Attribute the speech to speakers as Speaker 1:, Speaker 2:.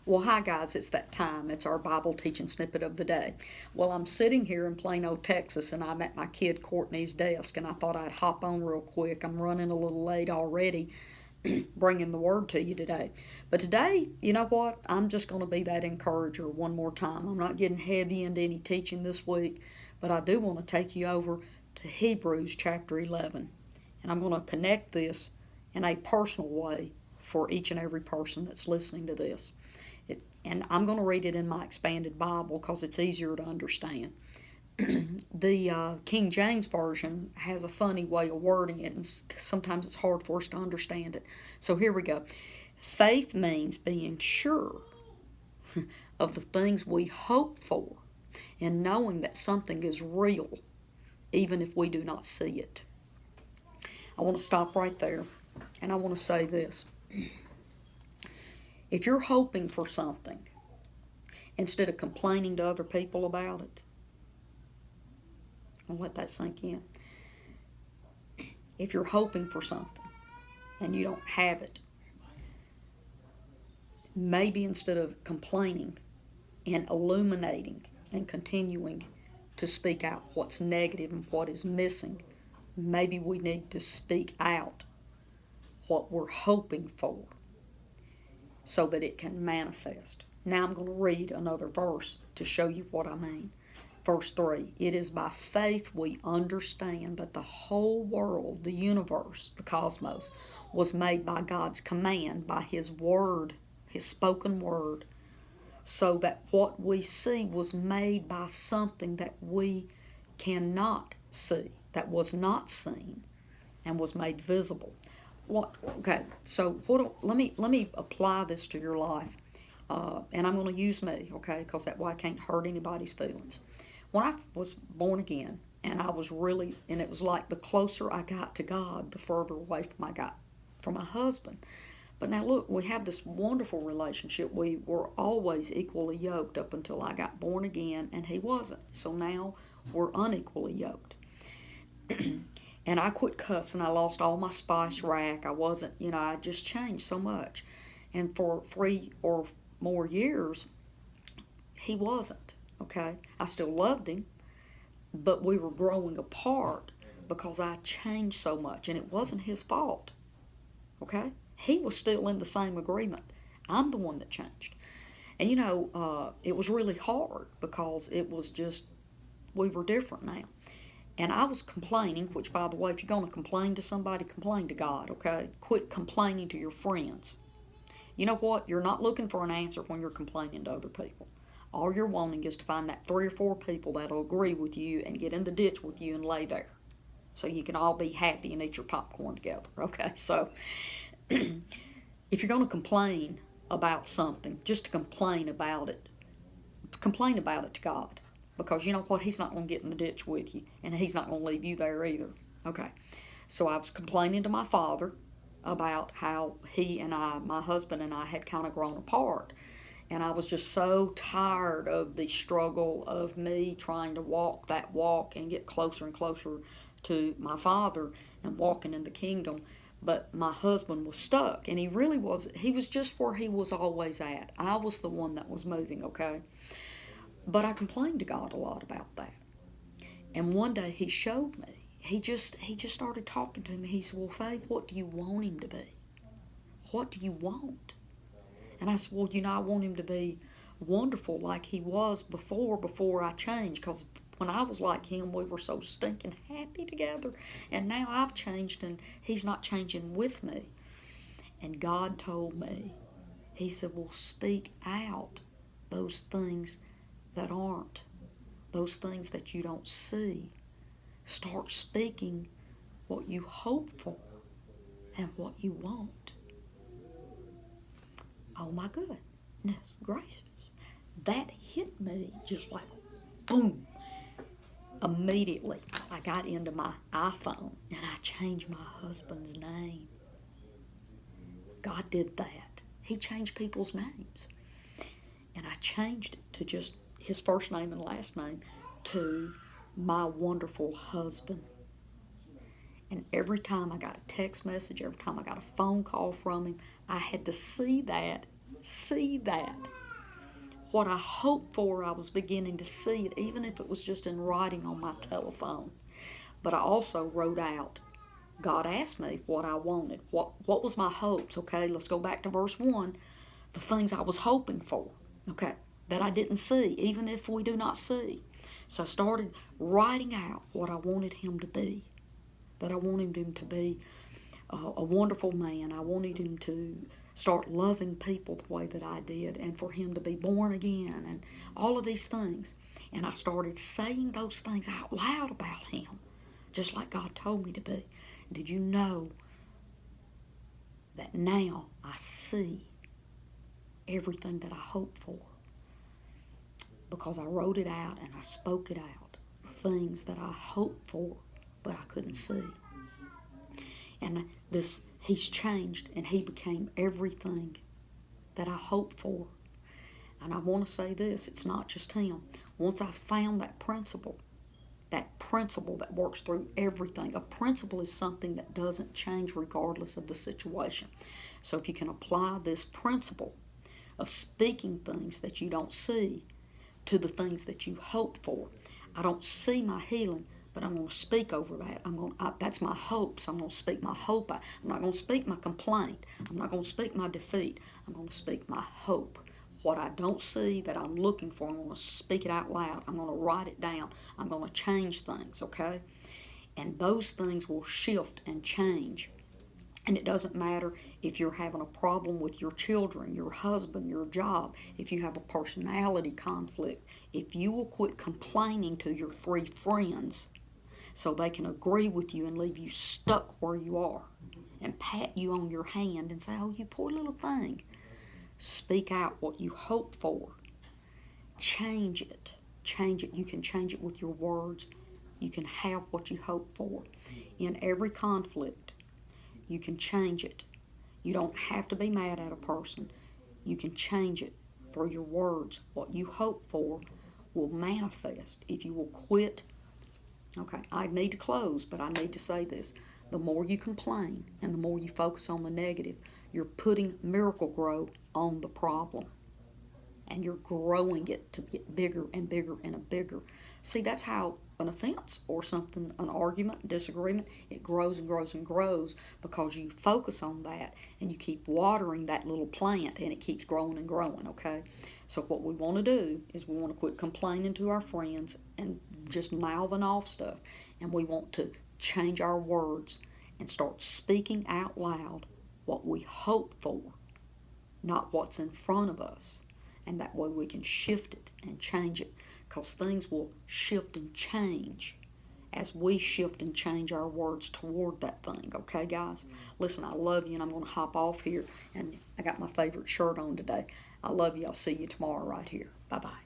Speaker 1: Well, hi guys, it's that time. It's our Bible teaching snippet of the day. Well, I'm sitting here in Plano, Texas, and I'm at my kid Courtney's desk, and I thought I'd hop on real quick. I'm running a little late already, bringing the word to you today. But today, you know what? I'm just going to be that encourager one more time. I'm not getting heavy into any teaching this week, but I do want to take you over to Hebrews chapter 11. And I'm going to connect this in a personal way for each and every person that's listening to this. And I'm going to read it in my expanded Bible because it's easier to understand. The King James Version has a funny way of wording it, and sometimes it's hard for us to understand it. So here we go. Faith means being sure of the things we hope for and knowing that something is real, even if we do not see it. I want to stop right there, and I want to say this. If you're hoping for something, instead of complaining to other people about it, I'll let that sink in. If you're hoping for something and you don't have it, maybe instead of complaining and illuminating and continuing to speak out what's negative and what is missing, maybe we need to speak out what we're hoping for so that it can manifest. Now I'm going to read another verse to show you what I mean. Verse 3, it is by faith we understand that the whole world, the universe, the cosmos, was made by God's command, by His word, His spoken word, so that what we see was made by something that we cannot see, that was not seen, and was made visible. Okay, so let me apply this to your life, and I'm going to use me, okay, because that way I can't hurt anybody's feelings. When I was born again, and I was really, and it was like the closer I got to God, the further away from I got from my husband. But now look, we have this wonderful relationship. We were always equally yoked up until I got born again, and he wasn't. So now we're unequally yoked. And I quit cussing. I lost all my spice rack. I wasn't, I just changed so much. And for 3 or more years, he wasn't, okay? I still loved him, but we were growing apart because I changed so much, and it wasn't his fault, okay? He was still in the same agreement. I'm the one that changed. And, it was really hard because it was just, we were different now. And I was complaining, which, by the way, if you're going to complain to somebody, complain to God, okay? Quit complaining to your friends. You know what? You're not looking for an answer when you're complaining to other people. All you're wanting is to find that 3 or 4 people that'll agree with you and get in the ditch with you and lay there. So you can all be happy and eat your popcorn together, okay? So if you're going to complain about something, just to complain about it to God. Because you know what? He's not going to get in the ditch with you, and he's not going to leave you there either. Okay. So I was complaining to my father about how he and my husband and I had kind of grown apart. And I was just so tired of the struggle of me trying to walk that walk and get closer and closer to my father and walking in the kingdom. But my husband was stuck, and he was just where he was always at. I was the one that was moving, okay? But I complained to God a lot about that. And one day he showed me. He just started talking to me. He said, well, Faye, what do you want him to be? What do you want? And I said, well, I want him to be wonderful like he was before I changed. Because when I was like him, we were so stinking happy together. And now I've changed, and he's not changing with me. And God told me, he said, well, speak out those things that aren't, those things that you don't see. Start speaking what you hope for and what you want. Oh my goodness gracious. That hit me just like boom. Immediately, I got into my iPhone and I changed my husband's name. God did that. He changed people's names. And I changed it to just his first name and last name to my wonderful husband. And every time I got a text message, every time I got a phone call from him, I had to see that see that. What I hoped for, I was beginning to see it, even if it was just in writing on my telephone. But I also wrote out, God asked me what I wanted. What was my hopes? Okay, let's go back to verse 1. The things I was hoping for, okay, that I didn't see, even if we do not see. So I started writing out what I wanted him to be. That I wanted him to be a wonderful man. I wanted him to start loving people the way that I did, and for him to be born again, and all of these things. And I started saying those things out loud about him, just like God told me to be. Did you know that now I see everything that I hope for? Because I wrote it out and I spoke it out. Things that I hoped for, but I couldn't see. And he's changed, and he became everything that I hoped for. And I want to say this, it's not just him. Once I found that principle that works through everything. A principle is something that doesn't change regardless of the situation. So if you can apply this principle of speaking things that you don't see to the things that you hope for. I don't see my healing, but I'm going to speak over that. That's my hope, so I'm going to speak my hope. I'm not going to speak my complaint. I'm not going to speak my defeat. I'm going to speak my hope. What I don't see that I'm looking for, I'm going to speak it out loud. I'm going to write it down. I'm going to change things, okay? And those things will shift and change. And it doesn't matter if you're having a problem with your children, your husband, your job, if you have a personality conflict, if you will quit complaining to your 3 friends so they can agree with you and leave you stuck where you are and pat you on your hand and say, oh, you poor little thing. Speak out what you hope for. Change it. Change it. You can change it with your words. You can have what you hope for. In every conflict, you can change it. You don't have to be mad at a person. You can change it for your words. What you hope for will manifest if you will quit. Okay, I need to close, but I need to say this. The more you complain and the more you focus on the negative, you're putting Miracle-Gro on the problem. And you're growing it to get bigger and bigger and bigger. See, that's how an offense or something, an argument, disagreement, it grows and grows and grows because you focus on that and you keep watering that little plant and it keeps growing and growing, okay? So what we want to do is we want to quit complaining to our friends and just mouthing off stuff. And we want to change our words and start speaking out loud what we hope for, not what's in front of us. And that way we can shift it and change it, because things will shift and change as we shift and change our words toward that thing. Okay, guys? Listen, I love you, and I'm going to hop off here. And I got my favorite shirt on today. I love you. I'll see you tomorrow right here. Bye-bye.